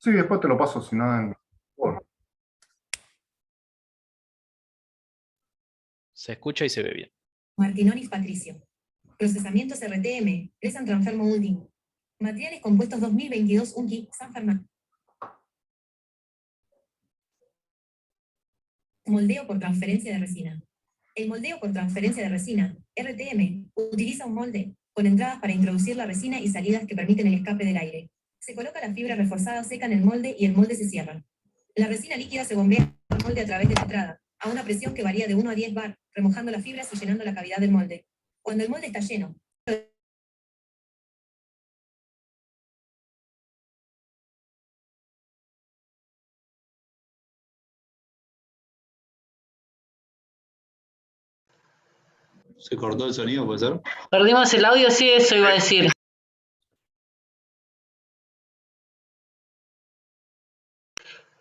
Sí, después te lo paso, si nada, en Word. Se escucha y se ve bien. Martinonis Patricio. Procesamientos RTM, Present Transfer Molding. Materiales compuestos 2022 UNCI, San Fernando. Moldeo por transferencia de resina. El moldeo por transferencia de resina, RTM, utiliza un molde con entradas para introducir la resina y salidas que permiten el escape del aire. Se coloca la fibra reforzada seca en el molde y el molde se cierra. La resina líquida se bombea al molde a través de la entrada, a una presión que varía de 1 a 10 bar, remojando las fibras y llenando la cavidad del molde. Cuando el molde está lleno, ¿Se cortó el sonido, puede ser? Perdimos el audio, sí, eso iba a decir.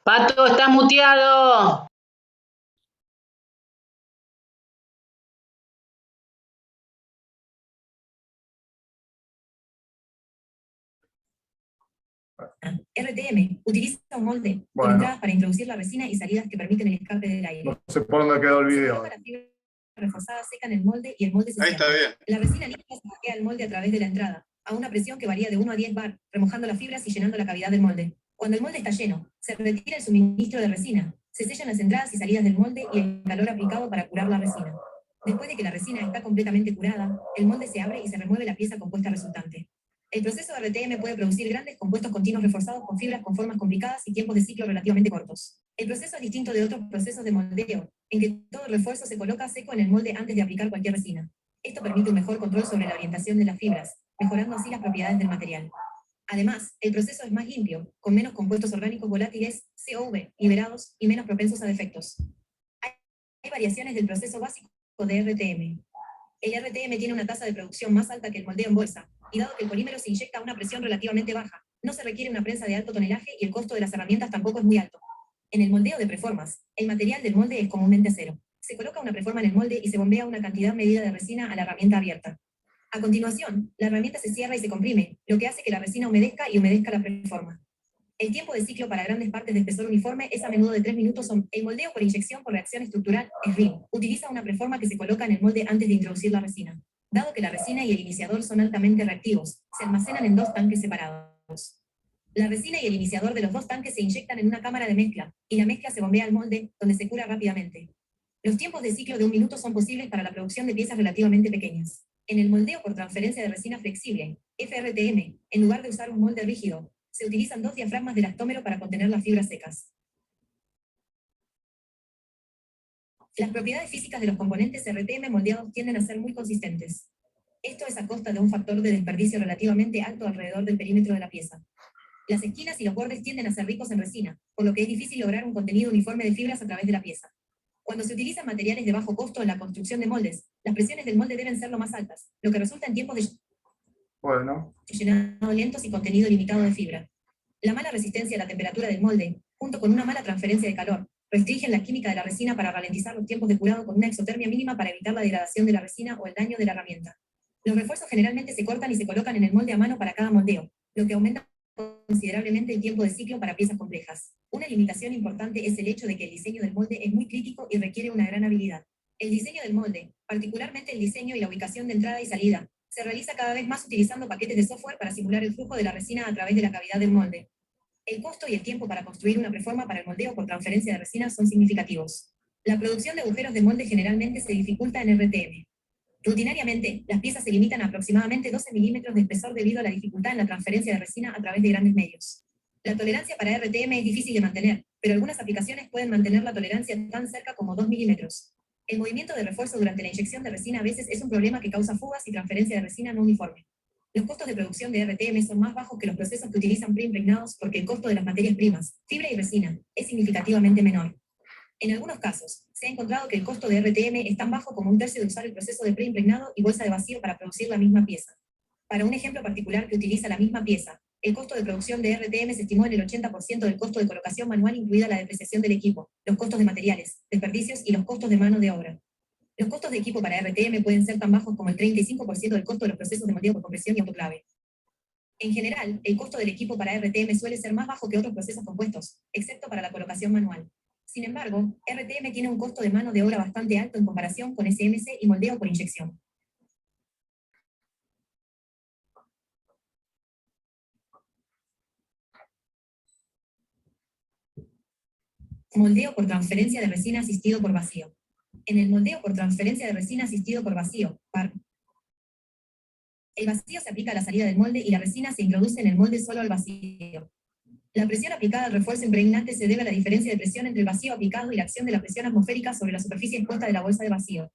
Pato, estás muteado. RTM utiliza un molde con Bueno. entradas para introducir la resina y salidas que permiten el escape del aire. No sé por dónde quedó el Se video. coloca la fibra reforzada seca en el molde y el molde se Ahí cierra. está bien. La resina líquida se bombea al molde a través de la entrada, a una presión que varía de 1 a 10 bar, remojando las fibras y llenando la cavidad del molde. Cuando el molde está lleno, se retira el suministro de resina, se sellan las entradas y salidas del molde y el calor aplicado para curar la resina. Después de que la resina está completamente curada, el molde se abre y se remueve la pieza compuesta resultante. El proceso de RTM puede producir grandes compuestos continuos reforzados con fibras con formas complicadas y tiempos de ciclo relativamente cortos. El proceso es distinto de otros procesos de moldeo, en que todo el refuerzo se coloca seco en el molde antes de aplicar cualquier resina. Esto permite un mejor control sobre la orientación de las fibras, mejorando así las propiedades del material. Además, el proceso es más limpio, con menos compuestos orgánicos volátiles, COV, liberados y menos propensos a defectos. Hay variaciones del proceso básico de RTM. El RTM tiene una tasa de producción más alta que el moldeo en bolsa, y dado que el polímero se inyecta a una presión relativamente baja, no se requiere una prensa de alto tonelaje y el costo de las herramientas tampoco es muy alto. En el moldeo de preformas, el material del molde es comúnmente acero. Se coloca una preforma en el molde y se bombea una cantidad medida de resina a la herramienta abierta. A continuación, la herramienta se cierra y se comprime, lo que hace que la resina humedezca y humedezca la preforma. El tiempo de ciclo para grandes partes de espesor uniforme es a menudo de 3 minutos. El moldeo por inyección por reacción estructural, SRIM, utiliza una preforma que se coloca en el molde antes de introducir la resina. Dado que la resina y el iniciador son altamente reactivos, se almacenan en 2 tanques separados. La resina y el iniciador de los 2 tanques se inyectan en una cámara de mezcla, y la mezcla se bombea al molde, donde se cura rápidamente. Los tiempos de ciclo de 1 minuto son posibles para la producción de piezas relativamente pequeñas. En el moldeo por transferencia de resina flexible, FRTM, en lugar de usar un molde rígido, se utilizan 2 diafragmas de elastómero para contener las fibras secas. Las propiedades físicas de los componentes RTM moldeados tienden a ser muy consistentes. Esto es a costa de un factor de desperdicio relativamente alto alrededor del perímetro de la pieza. Las esquinas y los bordes tienden a ser ricos en resina, por lo que es difícil lograr un contenido uniforme de fibras a través de la pieza. Cuando se utilizan materiales de bajo costo en la construcción de moldes, las presiones del molde deben ser lo más altas, lo que resulta en tiempos de llenado lentos y contenido limitado de fibra. La mala resistencia a la temperatura del molde, junto con una mala transferencia de calor, restringen la química de la resina para ralentizar los tiempos de curado con una exotermia mínima para evitar la degradación de la resina o el daño de la herramienta. Los refuerzos generalmente se cortan y se colocan en el molde a mano para cada moldeo, lo que aumenta considerablemente el tiempo de ciclo para piezas complejas. Una limitación importante es el hecho de que el diseño del molde es muy crítico y requiere una gran habilidad. El diseño del molde, particularmente el diseño y la ubicación de entrada y salida, se realiza cada vez más utilizando paquetes de software para simular el flujo de la resina a través de la cavidad del molde. El costo y el tiempo para construir una preforma para el moldeo por transferencia de resina son significativos. La producción de agujeros de molde generalmente se dificulta en RTM. Rutinariamente, las piezas se limitan a aproximadamente 12 milímetros de espesor debido a la dificultad en la transferencia de resina a través de grandes medios. La tolerancia para RTM es difícil de mantener, pero algunas aplicaciones pueden mantener la tolerancia tan cerca como 2 milímetros. El movimiento de refuerzo durante la inyección de resina a veces es un problema que causa fugas y transferencia de resina no uniforme. Los costos de producción de RTM son más bajos que los procesos que utilizan preimpregnados porque el costo de las materias primas, fibra y resina, es significativamente menor. En algunos casos, se ha encontrado que el costo de RTM es tan bajo como 1/3 de usar el proceso de preimpregnado y bolsa de vacío para producir la misma pieza. Para un ejemplo particular que utiliza la misma pieza, el costo de producción de RTM se estimó en el 80% del costo de colocación manual, incluida la depreciación del equipo, los costos de materiales, desperdicios y los costos de mano de obra. Los costos de equipo para RTM pueden ser tan bajos como el 35% del costo de los procesos de moldeo por compresión y autoclave. En general, el costo del equipo para RTM suele ser más bajo que otros procesos compuestos, excepto para la colocación manual. Sin embargo, RTM tiene un costo de mano de obra bastante alto en comparación con SMC y moldeo por inyección. Moldeo por transferencia de resina asistido por vacío. En el moldeo por transferencia de resina asistido por vacío, VAR, el vacío se aplica a la salida del molde y la resina se introduce en el molde solo al vacío. La presión aplicada al refuerzo impregnante se debe a la diferencia de presión entre el vacío aplicado y la acción de la presión atmosférica sobre la superficie expuesta de la bolsa de vacío.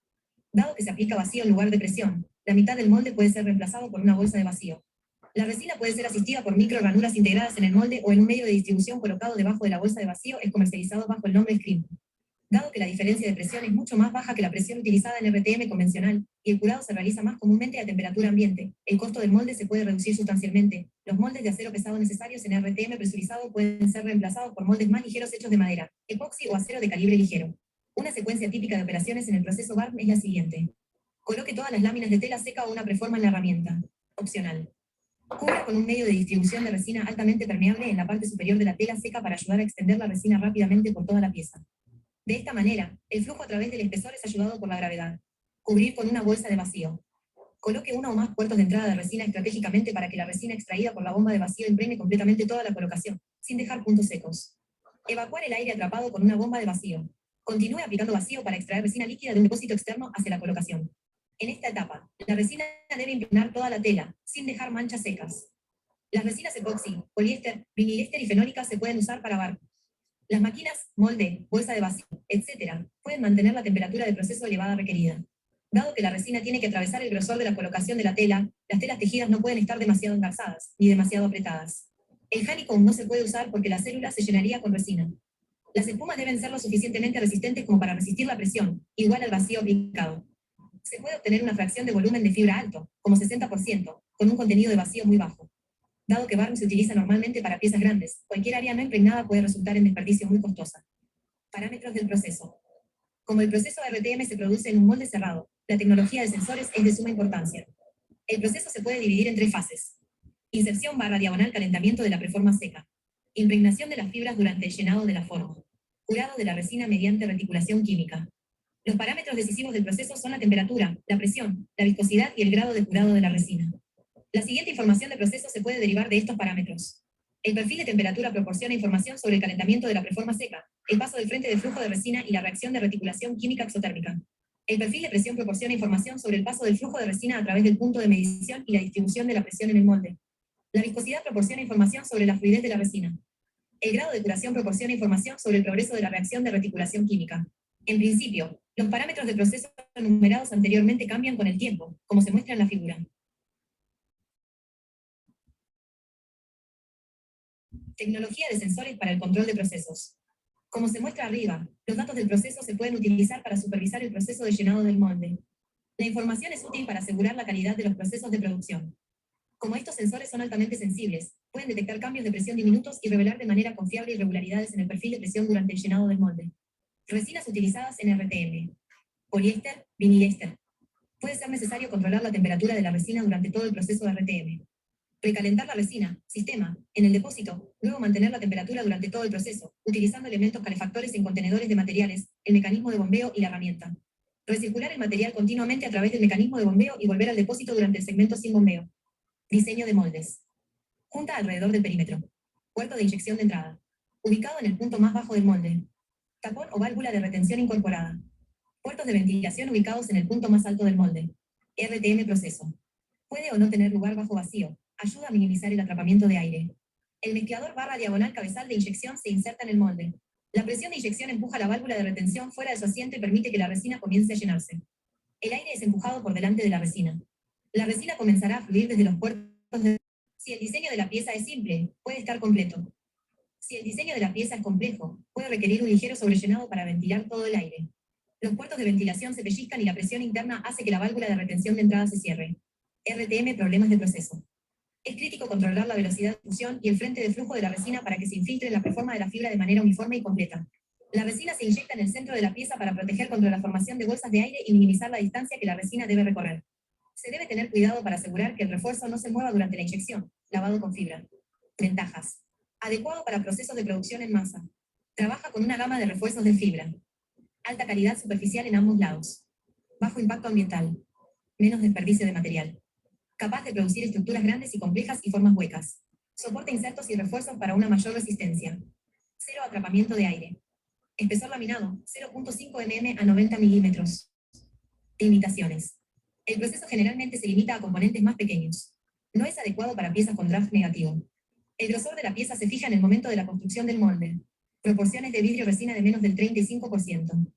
Dado que se aplica vacío en lugar de presión, la mitad del molde puede ser reemplazado por una bolsa de vacío. La resina puede ser asistida por micro ranuras integradas en el molde o en un medio de distribución colocado debajo de la bolsa de vacío es comercializado bajo el nombre Scrim. Dado que la diferencia de presión es mucho más baja que la presión utilizada en RTM convencional, y el curado se realiza más comúnmente a temperatura ambiente, el costo del molde se puede reducir sustancialmente. Los moldes de acero pesado necesarios en RTM presurizado pueden ser reemplazados por moldes más ligeros hechos de madera, epoxi o acero de calibre ligero. Una secuencia típica de operaciones en el proceso BARM es la siguiente. Coloque todas las láminas de tela seca o una preforma en la herramienta. Opcional. Cubra con un medio de distribución de resina altamente permeable en la parte superior de la tela seca para ayudar a extender la resina rápidamente por toda la pieza. De esta manera, el flujo a través del espesor es ayudado por la gravedad. Cubrir con una bolsa de vacío. Coloque uno o más puertos de entrada de resina estratégicamente para que la resina extraída por la bomba de vacío impregne completamente toda la colocación, sin dejar puntos secos. Evacuar el aire atrapado con una bomba de vacío. Continúe aplicando vacío para extraer resina líquida de un depósito externo hacia la colocación. En esta etapa, la resina debe impregnar toda la tela, sin dejar manchas secas. Las resinas epoxi, poliéster, viniliéster y fenólicas se pueden usar para barcos. Las máquinas, molde, bolsa de vacío, etc., pueden mantener la temperatura de proceso elevada requerida. Dado que la resina tiene que atravesar el grosor de la colocación de la tela, las telas tejidas no pueden estar demasiado engarzadas, ni demasiado apretadas. El honeycomb no se puede usar porque la célula se llenaría con resina. Las espumas deben ser lo suficientemente resistentes como para resistir la presión, igual al vacío aplicado. Se puede obtener una fracción de volumen de fibra alto, como 60%, con un contenido de vacío muy bajo. Dado que barro se utiliza normalmente para piezas grandes, cualquier área no impregnada puede resultar en desperdicio muy costosa. Parámetros del proceso. Como el proceso de RTM se produce en un molde cerrado, la tecnología de sensores es de suma importancia. El proceso se puede dividir en 3 fases. Inserción / diagonal calentamiento de la preforma seca. Impregnación de las fibras durante el llenado de la forma. Curado de la resina mediante reticulación química. Los parámetros decisivos del proceso son la temperatura, la presión, la viscosidad y el grado de curado de la resina. La siguiente información de proceso se puede derivar de estos parámetros. El perfil de temperatura proporciona información sobre el calentamiento de la preforma seca, el paso del frente de flujo de resina y la reacción de reticulación química exotérmica. El perfil de presión proporciona información sobre el paso del flujo de resina a través del punto de medición y la distribución de la presión en el molde. La viscosidad proporciona información sobre la fluidez de la resina. El grado de curación proporciona información sobre el progreso de la reacción de reticulación química. En principio, los parámetros de proceso enumerados anteriormente cambian con el tiempo, como se muestra en la figura. Tecnología de sensores para el control de procesos. Como se muestra arriba, los datos del proceso se pueden utilizar para supervisar el proceso de llenado del molde. La información es útil para asegurar la calidad de los procesos de producción. Como estos sensores son altamente sensibles, pueden detectar cambios de presión diminutos y revelar de manera confiable irregularidades en el perfil de presión durante el llenado del molde. Resinas utilizadas en RTM. Poliéster, viniliéster. Puede ser necesario controlar la temperatura de la resina durante todo el proceso de RTM. Precalentar la resina, sistema, en el depósito, luego mantener la temperatura durante todo el proceso, utilizando elementos calefactores en contenedores de materiales, el mecanismo de bombeo y la herramienta. Recircular el material continuamente a través del mecanismo de bombeo y volver al depósito durante el segmento sin bombeo. Diseño de moldes. Junta alrededor del perímetro. Puerto de inyección de entrada. Ubicado en el punto más bajo del molde. Tapón o válvula de retención incorporada. Puertos de ventilación ubicados en el punto más alto del molde. RTM proceso. Puede o no tener lugar bajo vacío. Ayuda a minimizar el atrapamiento de aire. El mezclador / diagonal cabezal de inyección se inserta en el molde. La presión de inyección empuja la válvula de retención fuera de su asiento y permite que la resina comience a llenarse. El aire es empujado por delante de la resina. La resina comenzará a fluir desde los puertos de... Si el diseño de la pieza es simple, puede estar completo. Si el diseño de la pieza es complejo, puede requerir un ligero sobrellenado para ventilar todo el aire. Los puertos de ventilación se pellizcan y la presión interna hace que la válvula de retención de entrada se cierre. RTM problemas de proceso. Es crítico controlar la velocidad de fusión y el frente de flujo de la resina para que se infiltre en la preforma de la fibra de manera uniforme y completa. La resina se inyecta en el centro de la pieza para proteger contra la formación de bolsas de aire y minimizar la distancia que la resina debe recorrer. Se debe tener cuidado para asegurar que el refuerzo no se mueva durante la inyección. Lavado con fibra. Ventajas. Adecuado para procesos de producción en masa. Trabaja con una gama de refuerzos de fibra. Alta calidad superficial en ambos lados. Bajo impacto ambiental. Menos desperdicio de material. Capaz de producir estructuras grandes y complejas y formas huecas. Soporta insertos y refuerzos para una mayor resistencia. Cero atrapamiento de aire. Espesor laminado, 0.5 mm a 90 milímetros. Limitaciones. El proceso generalmente se limita a componentes más pequeños. No es adecuado para piezas con draft negativo. El grosor de la pieza se fija en el momento de la construcción del molde. Proporciones de vidrio resina de menos del 35%.